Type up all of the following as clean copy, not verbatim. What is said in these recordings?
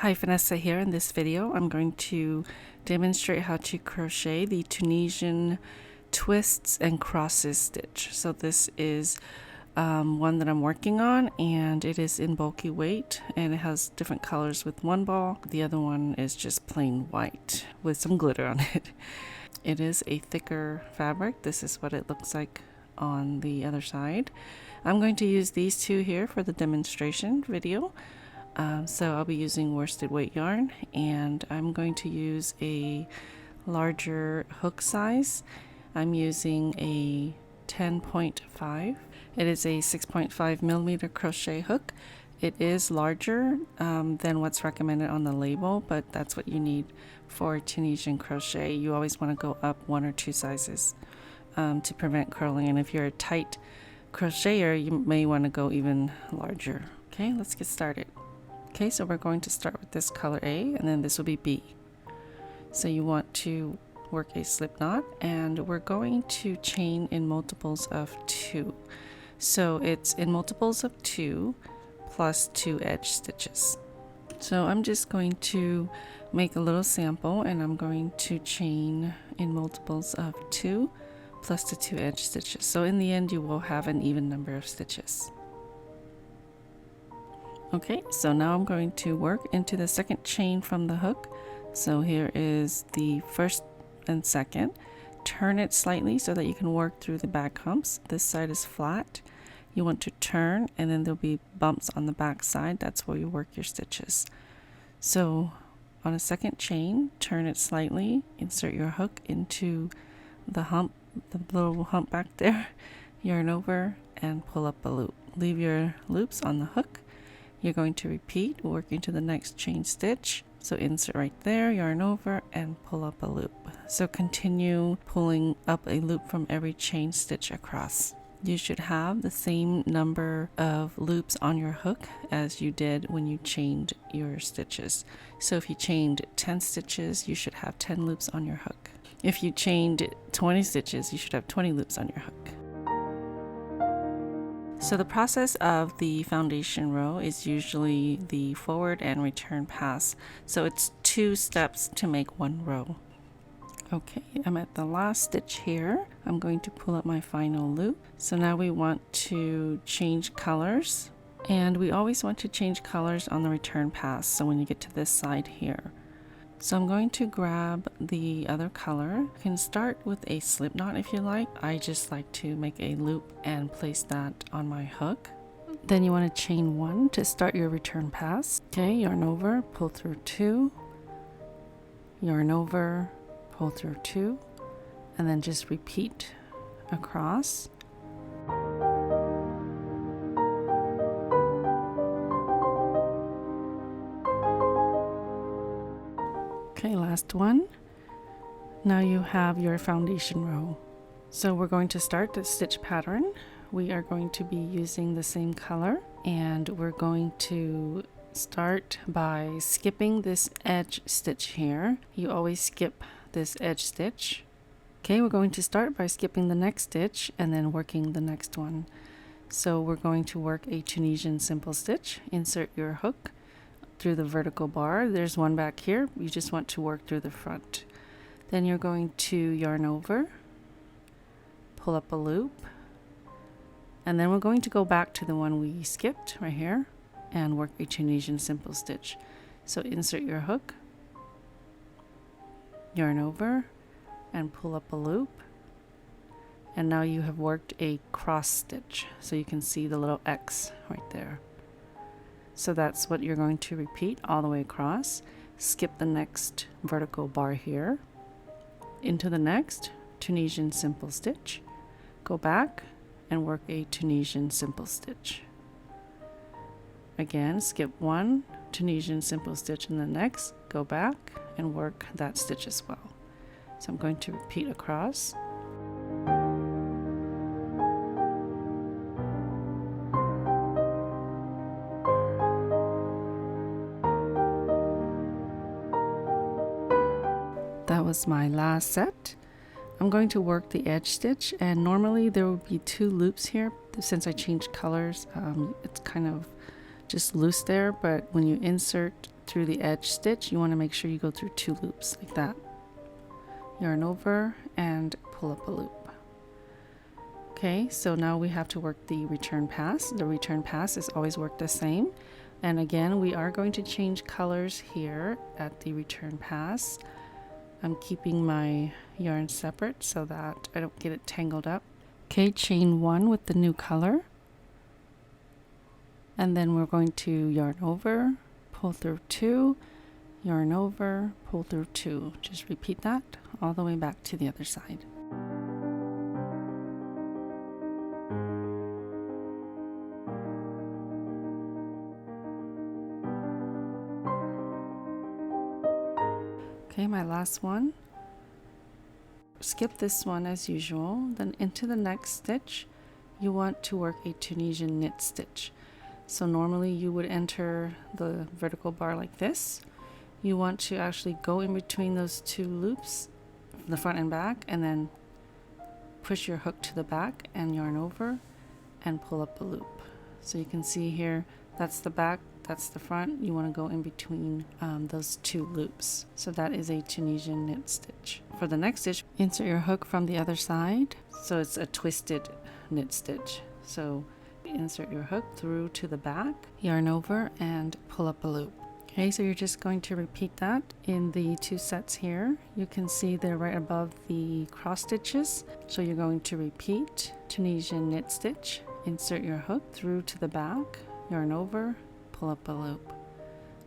Hi, Phanessa here. In this video, I'm going to demonstrate how to crochet the Tunisian twists and crosses stitch. So this is one that I'm working on, and it is in bulky weight, and it has different colors with one ball. The other one is just plain white with some glitter on it. It is a thicker fabric. This is what it looks like on the other side. I'm going to use these two here for the demonstration video. So I'll be using worsted weight yarn, and I'm going to use a larger hook size. I'm using a 10.5. It is a 6.5 millimeter crochet hook. It is larger than what's recommended on the label, but that's what you need for Tunisian crochet. You always want to go up 1 or 2 sizes to prevent curling, and if you're a tight crocheter, you may want to go even larger. Okay, let's get started. Okay, so we're going to start with this color A, and then this will be B. So you want to work a slip knot, and we're going to chain in multiples of 2. So it's in multiples of 2 plus 2 edge stitches. So I'm just going to make a little sample, and I'm going to chain in multiples of 2 plus the 2 edge stitches. So in the end, you will have an even number of stitches. Okay, so now I'm going to work into the second chain from the hook. So here is the first and second. Turn it slightly so that you can work through the back humps. This side is flat. You want to turn, and then there'll be bumps on the back side. That's where you work your stitches. So on a second chain, turn it slightly, insert your hook into the hump, the little hump back there, yarn over, and pull up a loop. Leave your loops on the hook. You're going to repeat, work into the next chain stitch. So insert right there, yarn over, and pull up a loop. So continue pulling up a loop from every chain stitch across. You should have the same number of loops on your hook as you did when you chained your stitches. So if you chained 10 stitches, you should have 10 loops on your hook. If you chained 20 stitches, you should have 20 loops on your hook. So the process of the foundation row is usually the forward and return pass. So it's 2 steps to make 1 row. Okay, I'm at the last stitch here. I'm going to pull up my final loop. So now we want to change colors, and we always want to change colors on the return pass. So when you get to this side here. So I'm going to grab the other color. You can start with a slip knot if you like. I just like to make a loop and place that on my hook. Then you want to chain 1 to start your return pass. Okay, yarn over, pull through 2, yarn over, pull through 2, and then just repeat across. Okay, last one. Now you have your foundation row. So we're going to start the stitch pattern. We are going to be using the same color, and we're going to start by skipping this edge stitch here. You always skip this edge stitch. Okay, we're going to start by skipping the next stitch and then working the next one. So we're going to work a Tunisian simple stitch. Insert your hook through the vertical bar. There's one back here. You just want to work through the front. Then you're going to yarn over, pull up a loop, and then we're going to go back to the one we skipped right here and work a Tunisian simple stitch. So insert your hook, yarn over, and pull up a loop, and now you have worked a cross stitch. So you can see the little X right there. So that's what you're going to repeat all the way across. Skip the next vertical bar here, into the next Tunisian simple stitch, go back and work a Tunisian simple stitch. Again, skip 1 Tunisian simple stitch, and the next, go back and work that stitch as well. So I'm going to repeat across. That was my last set. I'm going to work the edge stitch, and normally there would be 2 loops here. Since I changed colors, it's kind of just loose there, but when you insert through the edge stitch, you want to make sure you go through 2 loops like that. Yarn over and pull up a loop. Okay, so now we have to work the return pass. The return pass is always worked the same. And again, we are going to change colors here at the return pass. I'm keeping my yarn separate so that I don't get it tangled up. Okay, chain 1 with the new color. And then we're going to yarn over, pull through 2, yarn over, pull through 2. Just repeat that all the way back to the other side. Okay, my last one. Skip this one as usual. Then into the next stitch, you want to work a Tunisian knit stitch. So normally you would enter the vertical bar like this. You want to actually go in between those 2 loops, the front and back, and then push your hook to the back and yarn over and pull up a loop. So you can see here, that's the back, that's the front. You want to go in between those 2 loops. So that is a Tunisian knit stitch. For the next stitch, insert your hook from the other side. So it's a twisted knit stitch. So insert your hook through to the back, yarn over and pull up a loop. Okay, so you're just going to repeat that in the 2 sets here. You can see they're right above the cross stitches. So you're going to repeat Tunisian knit stitch, insert your hook through to the back, yarn over, pull up a loop.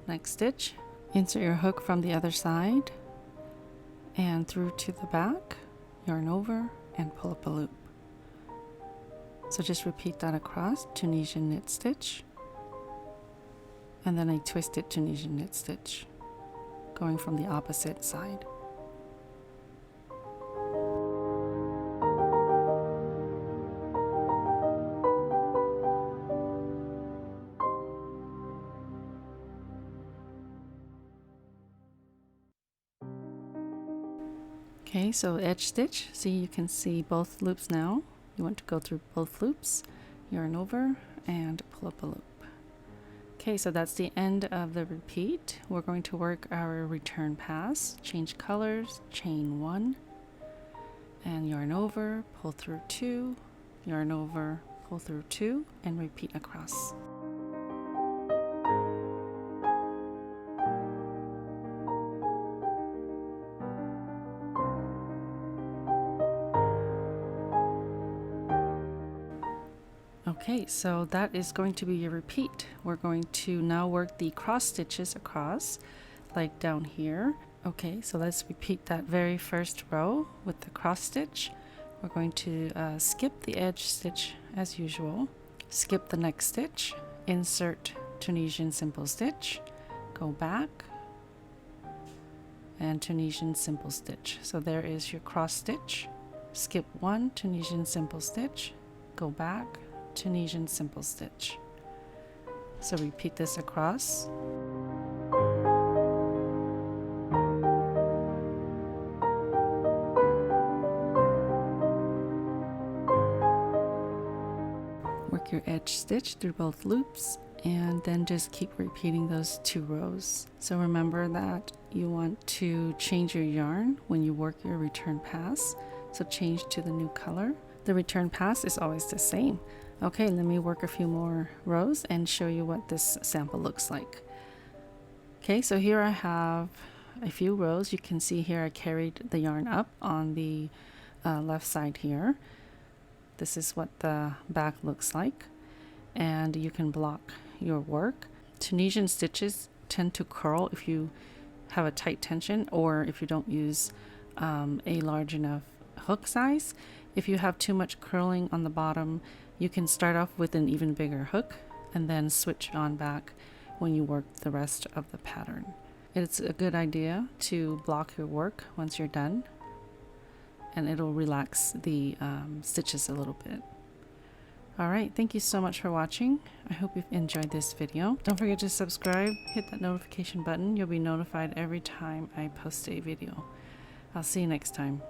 Next stitch, insert your hook from the other side and through to the back, yarn over and pull up a loop. So just repeat that across, Tunisian knit stitch, and then a twisted Tunisian knit stitch, going from the opposite side. Okay, so edge stitch, so you can see both loops now. You want to go through both loops, yarn over, and pull up a loop. Okay, so that's the end of the repeat. We're going to work our return pass, change colors, chain 1, and yarn over, pull through 2, yarn over, pull through 2, and repeat across. Okay, so that is going to be your repeat. We're going to now work the cross stitches across, like down here. Okay, so let's repeat that very first row with the cross stitch. We're going to skip the edge stitch as usual, skip the next stitch, insert Tunisian simple stitch, go back, and Tunisian simple stitch. So there is your cross stitch, skip 1 Tunisian simple stitch, go back, Tunisian simple stitch. So repeat this across. Work your edge stitch through both loops and then just keep repeating those 2 rows. So remember that you want to change your yarn when you work your return pass. So change to the new color. The return pass is always the same. Okay, let me work a few more rows and show you what this sample looks like. Okay, so here I have a few rows. You can see here I carried the yarn up on the left side here. This is what the back looks like, and you can block your work. Tunisian stitches tend to curl if you have a tight tension or if you don't use a large enough hook size. If you have too much curling on the bottom, you can start off with an even bigger hook and then switch on back when you work the rest of the pattern. It's a good idea to block your work once you're done, and it'll relax the stitches a little bit. Alright, thank you so much for watching. I hope you've enjoyed this video. Don't forget to subscribe, hit that notification button. You'll be notified every time I post a video. I'll see you next time.